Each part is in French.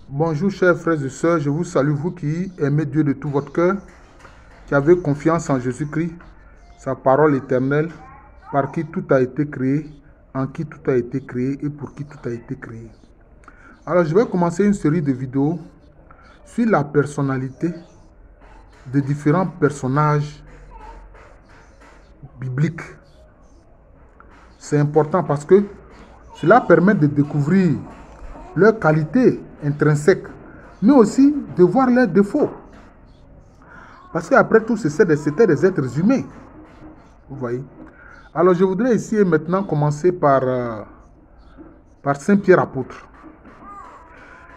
Bonjour chers frères et sœurs, je vous salue, vous qui aimez Dieu de tout votre cœur, qui avez confiance en Jésus-Christ, sa parole éternelle, par qui tout a été créé, en qui tout a été créé et pour qui tout a été créé. Alors je vais commencer une série de vidéos sur la personnalité de différents personnages bibliques. C'est important parce que cela permet de découvrir leurs qualités intrinsèques, mais aussi de voir leurs défauts. Parce qu'après tout, c'était des êtres humains. Vous voyez. Alors je voudrais ici et maintenant commencer par Saint Pierre apôtre.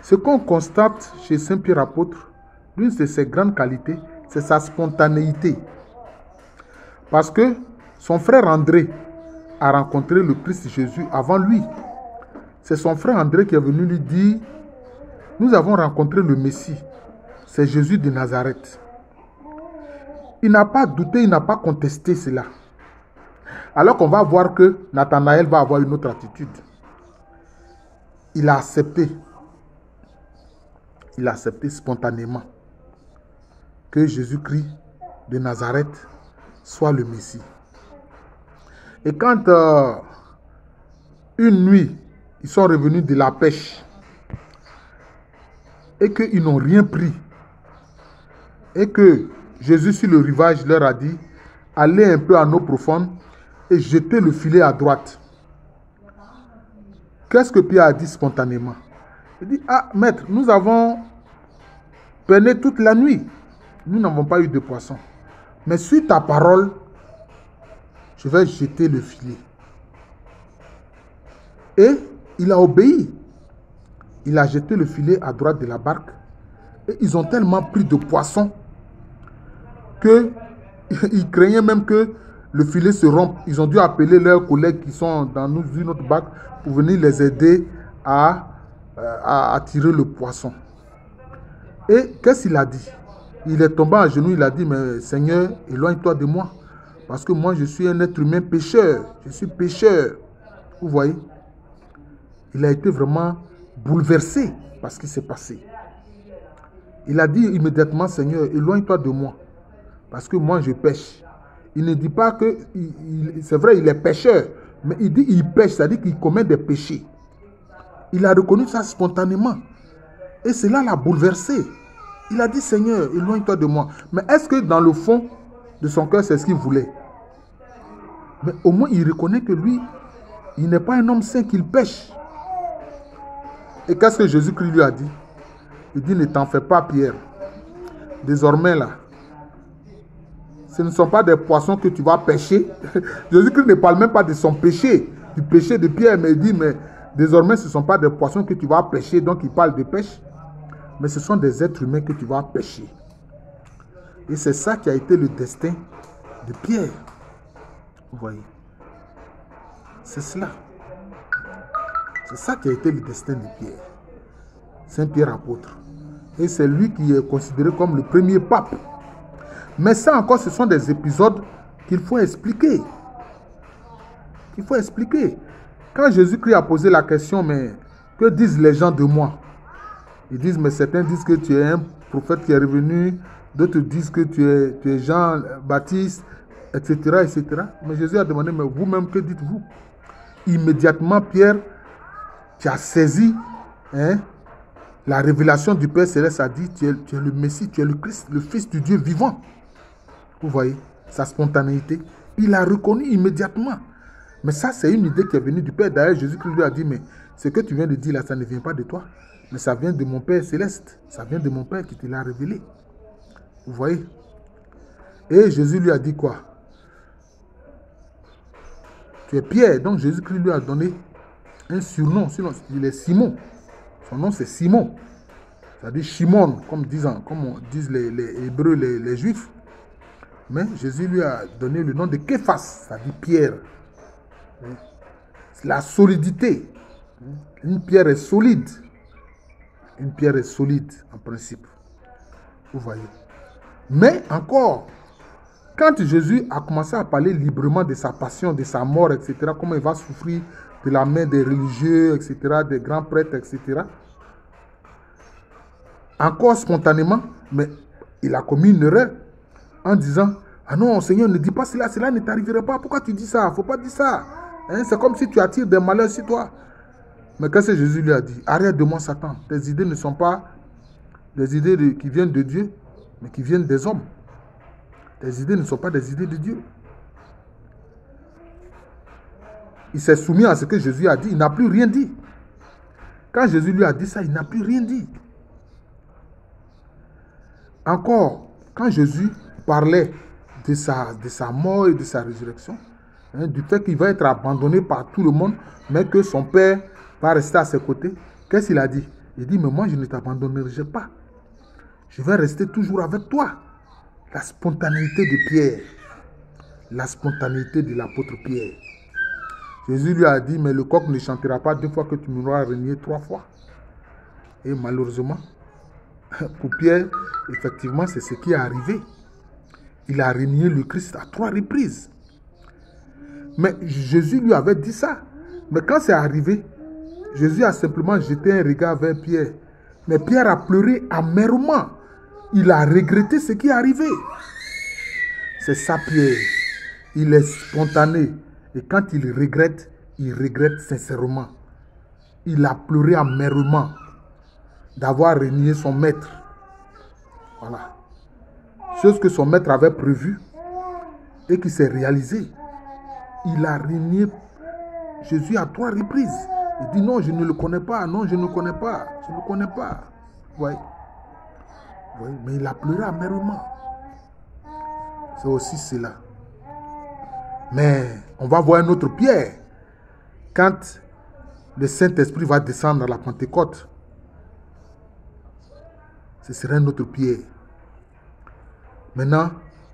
Ce qu'on constate chez Saint Pierre apôtre, l'une de ses grandes qualités, c'est sa spontanéité. Parce que son frère André a rencontré le Christ Jésus avant lui. C'est son frère André qui est venu lui dire: nous avons rencontré le Messie, c'est Jésus de Nazareth. Il n'a pas douté, il n'a pas contesté cela. Alors qu'on va voir que Nathanaël va avoir une autre attitude. Il a accepté. Il a accepté spontanément que Jésus-Christ de Nazareth soit le Messie. Et quand une nuit, ils sont revenus de la pêche et qu'ils n'ont rien pris, et que Jésus sur le rivage leur a dit: allez un peu à l'eau profonde et jetez le filet à droite. Qu'est-ce que Pierre a dit spontanément? Il dit: ah maître, nous avons peiné toute la nuit, nous n'avons pas eu de poisson, mais sur ta parole, je vais jeter le filet. Et il a obéi. Il a jeté le filet à droite de la barque. Et ils ont tellement pris de poissons qu'ils craignaient même que le filet se rompe. Ils ont dû appeler leurs collègues qui sont dans une autre barque pour venir les aider à tirer le poisson. Et qu'est-ce qu'il a dit? Il est tombé à genoux, il a dit: mais Seigneur, éloigne-toi de moi. Parce que moi, je suis un être humain pécheur. Je suis pécheur. Vous voyez? Il a été vraiment bouleversé par ce qui s'est passé. Il a dit immédiatement: Seigneur, éloigne-toi de moi. Parce que moi, je pêche. Il ne dit pas que... c'est vrai, il est pécheur. Mais il dit qu'il pêche, c'est-à-dire qu'il commet des péchés. Il a reconnu ça spontanément. Et cela l'a bouleversé. Il a dit: Seigneur, éloigne-toi de moi. Mais est-ce que dans le fond de son cœur, c'est ce qu'il voulait? Mais au moins, il reconnaît que lui, il n'est pas un homme saint, qu'il pêche. Et qu'est-ce que Jésus-Christ lui a dit? Il dit: ne t'en fais pas, Pierre. Désormais, là, ce ne sont pas des poissons que tu vas pêcher. Jésus-Christ ne parle même pas de son péché, du péché de Pierre, mais il dit: mais désormais, ce ne sont pas des poissons que tu vas pêcher. Donc, il parle de pêche. Mais ce sont des êtres humains que tu vas pêcher. Et c'est ça qui a été le destin de Pierre. Vous voyez? C'est cela. C'est ça qui a été le destin de Pierre. Saint Pierre apôtre. Et c'est lui qui est considéré comme le premier pape. Mais ça encore, ce sont des épisodes qu'il faut expliquer. Qu'il faut expliquer. Quand Jésus-Christ a posé la question: mais que disent les gens de moi? Ils disent: mais certains disent que tu es un prophète qui est revenu. D'autres disent que tu es Jean-Baptiste, etc., etc. Mais Jésus a demandé: mais vous-même, que dites-vous? Immédiatement, Pierre, qui a saisi la révélation du Père Céleste, a dit: tu es le Messie, tu es le Christ, le Fils du Dieu vivant. Vous voyez sa spontanéité. Il a reconnu immédiatement. Mais ça, c'est une idée qui est venue du Père. D'ailleurs, Jésus-Christ lui a dit: mais ce que tu viens de dire là, ça ne vient pas de toi, mais ça vient de mon Père Céleste. Ça vient de mon Père qui te l'a révélé. Vous voyez? Et Jésus lui a dit quoi? Tu es Pierre. Donc Jésus-Christ lui a donné un surnom. Sinon, il est Simon. Son nom, c'est Simon. C'est-à-dire Shimon, comme disent les Hébreux, les Juifs. Mais Jésus lui a donné le nom de Képhas, c'est-à-dire Pierre. La solidité. Une pierre est solide. Une pierre est solide, en principe. Vous voyez. Mais encore, quand Jésus a commencé à parler librement de sa passion, de sa mort, etc., comment il va souffrir de la main des religieux, etc., des grands prêtres, etc., encore spontanément, mais il a commis une erreur en disant, ah non, Seigneur, ne dis pas cela, cela ne t'arriverait pas. Pourquoi tu dis ça? Il ne faut pas dire ça. Hein? C'est comme si tu attires des malheurs sur toi. Mais qu'est-ce que Jésus lui a dit? Arrête de moi, Satan. Tes idées ne sont pas des idées qui viennent de Dieu, mais qui viennent des hommes. Tes idées ne sont pas des idées de Dieu. Il s'est soumis à ce que Jésus a dit. Il n'a plus rien dit. Quand Jésus lui a dit ça, il n'a plus rien dit. Encore, quand Jésus parlait de sa mort et de sa résurrection, hein, du fait qu'il va être abandonné par tout le monde, mais que son Père va rester à ses côtés, qu'est-ce qu'il a dit? Il dit, mais moi je ne t'abandonnerai pas. Je vais rester toujours avec toi. La spontanéité de Pierre, la spontanéité de l'apôtre Pierre. Jésus lui a dit, mais le coq ne chantera pas 2 fois que tu m'auras renié 3 fois. Et malheureusement, pour Pierre, effectivement, c'est ce qui est arrivé. Il a renié le Christ à 3 reprises. Mais Jésus lui avait dit ça. Mais quand c'est arrivé, Jésus a simplement jeté un regard vers Pierre. Mais Pierre a pleuré amèrement. Il a regretté ce qui est arrivé. C'est ça Pierre. Il est spontané. Et quand il regrette sincèrement. Il a pleuré amèrement d'avoir renié son maître. Voilà. Chose que son maître avait prévue et qui s'est réalisée. Il a renié Jésus à 3 reprises. Il dit non, je ne le connais pas. Non, je ne le connais pas. Je ne le connais pas. Oui. Oui, mais il a pleuré amèrement. C'est aussi cela. Mais on va voir un autre Pierre. Quand le Saint-Esprit va descendre à la Pentecôte, ce sera un autre Pierre. Maintenant,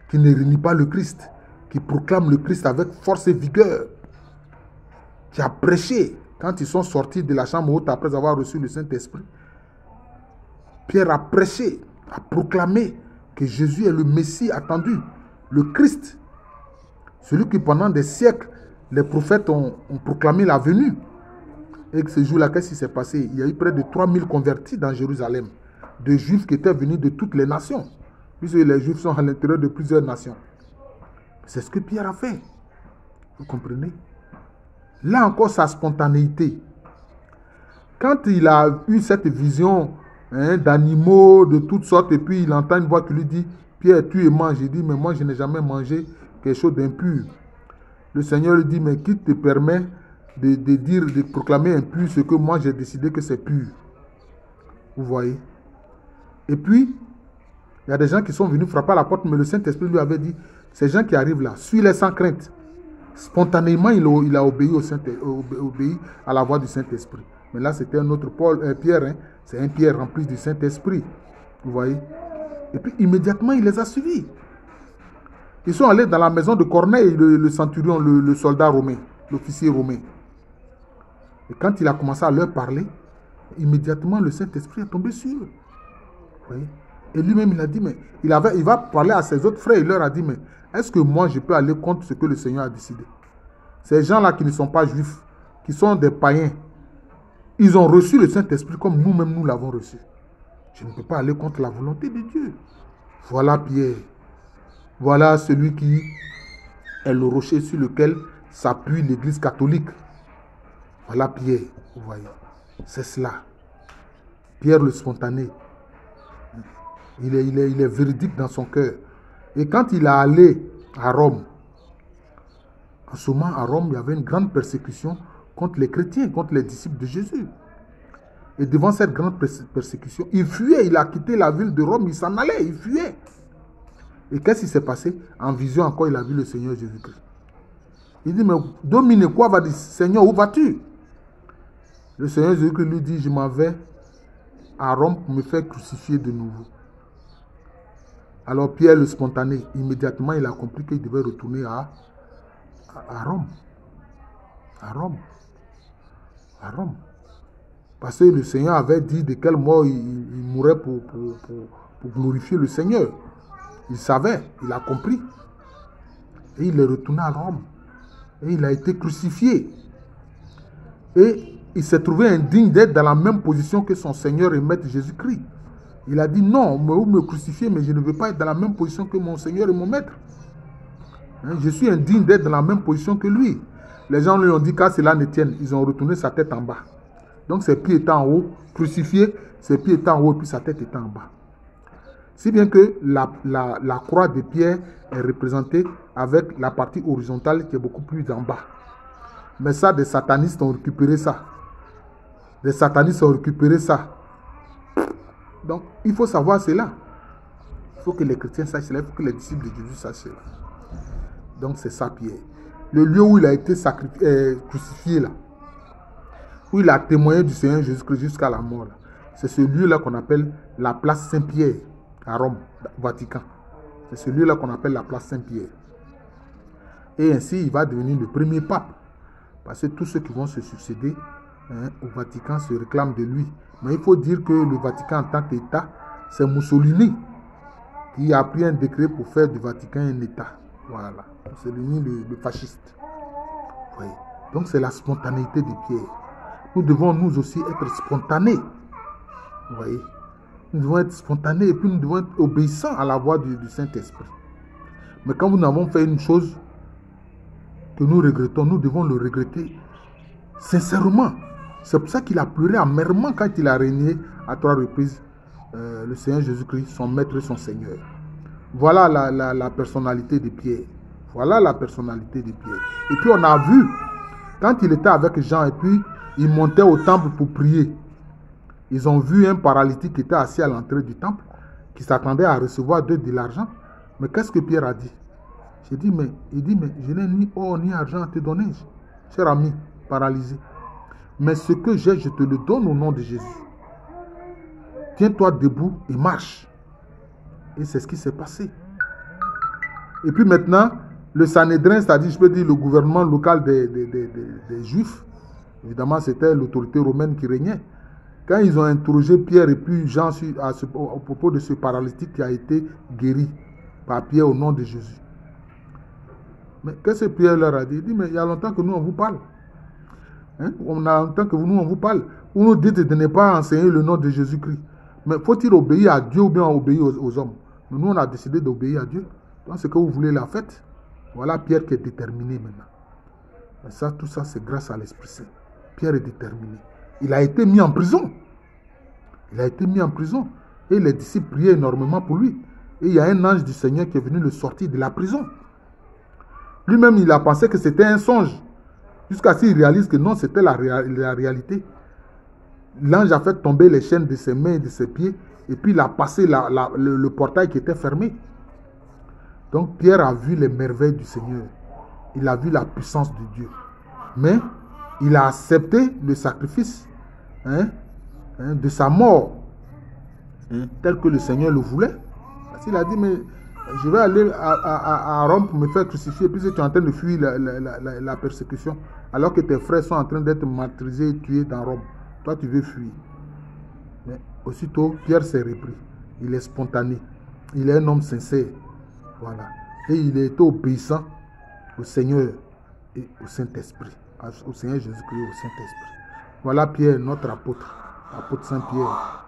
qui ne renie pas le Christ, qui proclame le Christ avec force et vigueur, qui a prêché quand ils sont sortis de la chambre haute après avoir reçu le Saint-Esprit. Pierre a prêché, a proclamé que Jésus est le Messie attendu, le Christ, celui qui pendant des siècles, les prophètes ont proclamé la venue. Et que ce jour-là, qu'est-ce qui s'est passé? Il y a eu près de 3000 convertis dans Jérusalem, de Juifs qui étaient venus de toutes les nations, puisque les Juifs sont à l'intérieur de plusieurs nations. C'est ce que Pierre a fait. Vous comprenez? Là encore, sa spontanéité. Quand il a eu cette vision d'animaux de toutes sortes, et puis il entend une voix qui lui dit, Pierre, tu et mange. Il dit, mais moi, je n'ai jamais mangé quelque chose d'impur. Le Seigneur lui dit, mais qui te permet de proclamer impur ce que moi j'ai décidé que c'est pur? Vous voyez? Et puis, il y a des gens qui sont venus frapper à la porte, mais le Saint-Esprit lui avait dit, ces gens qui arrivent là, suis-les sans crainte. Spontanément, il a obéi, obéi à la voix du Saint-Esprit. Mais là, c'était un autre Pierre. Hein? C'est un Pierre rempli du Saint-Esprit. Vous voyez? Et puis, immédiatement, il les a suivis. Ils sont allés dans la maison de Corneille, le centurion, le soldat romain, l'officier romain. Et quand il a commencé à leur parler, immédiatement, le Saint-Esprit est tombé sur eux. Vous voyez? Et lui-même, il a dit, mais il va parler à ses autres frères. Il leur a dit, mais est-ce que moi, je peux aller contre ce que le Seigneur a décidé? Ces gens-là qui ne sont pas juifs, qui sont des païens, ils ont reçu le Saint-Esprit comme nous-mêmes, nous l'avons reçu. Je ne peux pas aller contre la volonté de Dieu. Voilà Pierre. Voilà celui qui est le rocher sur lequel s'appuie l'Église catholique. Voilà Pierre, vous voyez. C'est cela. Pierre le spontané. Il est véridique dans son cœur. Et quand il est allé à Rome, en ce moment à Rome, il y avait une grande persécution contre les chrétiens, contre les disciples de Jésus. Et devant cette grande persécution, il fuyait, il a quitté la ville de Rome, il s'en allait, il fuyait. Et qu'est-ce qui s'est passé? En vision encore, il a vu le Seigneur Jésus-Christ. Il dit, mais Domine, quoi va dire, Seigneur, où vas-tu? Le Seigneur Jésus-Christ lui dit, je m'en vais à Rome pour me faire crucifier de nouveau. Alors Pierre le spontané, immédiatement il a compris qu'il devait retourner à Rome. À Rome. À Rome. Parce que le Seigneur avait dit de quel mort il mourrait pour glorifier le Seigneur. Il savait, il a compris. Et il est retourné à Rome. Et il a été crucifié. Et il s'est trouvé indigne d'être dans la même position que son Seigneur et Maître Jésus-Christ. Il a dit non, vous me crucifiez, mais je ne veux pas être dans la même position que mon Seigneur et mon Maître. Je suis indigne d'être dans la même position que lui. Les gens lui ont dit qu'à cela ne tienne, ils ont retourné sa tête en bas. Donc ses pieds étaient en haut, crucifié, ses pieds étaient en haut et puis sa tête était en bas. Si bien que la croix de Pierre est représentée avec la partie horizontale qui est beaucoup plus en bas. Mais ça, des satanistes ont récupéré ça. Des satanistes ont récupéré ça. Donc, il faut savoir cela. Il faut que les chrétiens sachent cela. Il faut que les disciples de Jésus sachent cela. Donc, c'est ça, Pierre. Le lieu où il a été crucifié, là, où il a témoigné du Seigneur Jésus-Christ jusqu'à la mort, c'est ce lieu-là qu'on appelle la place Saint-Pierre, à Rome, au Vatican. C'est ce lieu-là qu'on appelle la place Saint-Pierre. Et ainsi, il va devenir le premier pape. Parce que tous ceux qui vont se succéder au Vatican se réclament de lui. Mais il faut dire que le Vatican en tant qu'État, c'est Mussolini qui a pris un décret pour faire du Vatican un État. Voilà. Mussolini, le fasciste. Oui. Donc c'est la spontanéité de Pierre. Nous devons nous aussi être spontanés. Vous voyez? Nous devons être spontanés et puis nous devons être obéissants à la voix du Saint-Esprit. Mais quand nous avons fait une chose que nous regrettons, nous devons le regretter sincèrement. C'est pour ça qu'il a pleuré amèrement quand il a régné à 3 reprises le Seigneur Jésus-Christ, son Maître et son Seigneur. Voilà la personnalité de Pierre. Voilà la personnalité de Pierre. Et puis on a vu, quand il était avec Jean et puis il montait au temple pour prier, ils ont vu un paralytique qui était assis à l'entrée du temple, qui s'attendait à recevoir de l'argent. Mais qu'est-ce que Pierre a dit? Il dit, mais je n'ai ni or ni argent à te donner, cher ami paralysé. Mais ce que j'ai, je te le donne au nom de Jésus. Tiens-toi debout et marche. Et c'est ce qui s'est passé. Et puis maintenant, le Sanhédrin, c'est-à-dire, je peux dire, le gouvernement local des Juifs, évidemment, c'était l'autorité romaine qui régnait. Quand ils ont interrogé Pierre et puis Jean au propos de ce paralytique qui a été guéri par Pierre au nom de Jésus. Mais qu'est-ce que Pierre leur a dit? Il dit, mais il y a longtemps que nous, on vous parle. On a longtemps que nous, on vous parle. Vous nous dites de ne pas enseigner le nom de Jésus-Christ. Mais faut-il obéir à Dieu ou bien obéir aux hommes? Mais nous, on a décidé d'obéir à Dieu. Donc, ce que vous voulez, la fête. Voilà Pierre qui est déterminé maintenant. Mais ça, tout ça, c'est grâce à l'Esprit Saint. Pierre est déterminé. Il a été mis en prison. Il a été mis en prison. Et les disciples priaient énormément pour lui. Et il y a un ange du Seigneur qui est venu le sortir de la prison. Lui-même, il a pensé que c'était un songe. Jusqu'à ce qu'il réalise que non, c'était la réalité. L'ange a fait tomber les chaînes de ses mains et de ses pieds. Et puis il a passé le portail qui était fermé. Donc Pierre a vu les merveilles du Seigneur. Il a vu la puissance de Dieu. Mais il a accepté le sacrifice de sa mort. Tel que le Seigneur le voulait. Parce qu'il a dit, mais je vais aller à Rome pour me faire crucifier. Puis tu es en train de fuir la persécution. Alors que tes frères sont en train d'être martyrisés et tués dans Rome. Toi, tu veux fuir. Mais aussitôt, Pierre s'est repris. Il est spontané. Il est un homme sincère. Voilà. Et il est obéissant au Seigneur et au Saint-Esprit. Au Seigneur Jésus-Christ et au Saint-Esprit. Voilà Pierre, notre apôtre. Apôtre Saint-Pierre.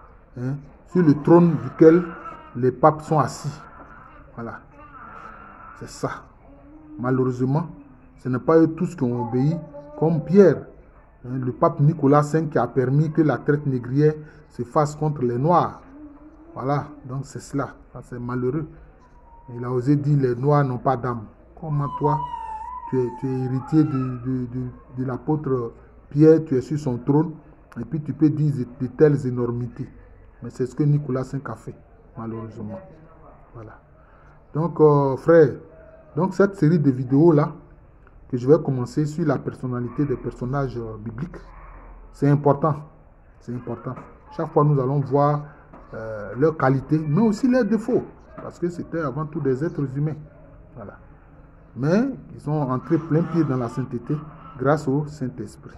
Sur le trône duquel les papes sont assis. Voilà. C'est ça. Malheureusement, ce n'est pas eux tous qui ont obéi comme Pierre. Le pape Nicolas V qui a permis que la traite négrière se fasse contre les Noirs. Voilà, donc c'est cela. C'est malheureux. Il a osé dire les Noirs n'ont pas d'âme. Comment toi, tu es héritier de l'apôtre Pierre, tu es sur son trône, et puis tu peux dire de telles énormités. Mais c'est ce que Nicolas V a fait, malheureusement. Voilà. Donc, frère, donc cette série de vidéos-là, que je vais commencer sur la personnalité des personnages bibliques, c'est important. C'est important. Chaque fois, nous allons voir leurs qualités, mais aussi leurs défauts. Parce que c'était avant tout des êtres humains. Voilà. Mais ils sont entrés plein pied dans la sainteté grâce au Saint-Esprit.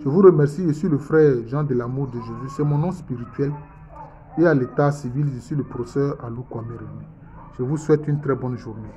Je vous remercie. Je suis le frère Jean de l'amour de Jésus. C'est mon nom spirituel. Et à l'état civil, je suis le professeur Alou Kwame Rémy. Je vous souhaite une très bonne journée.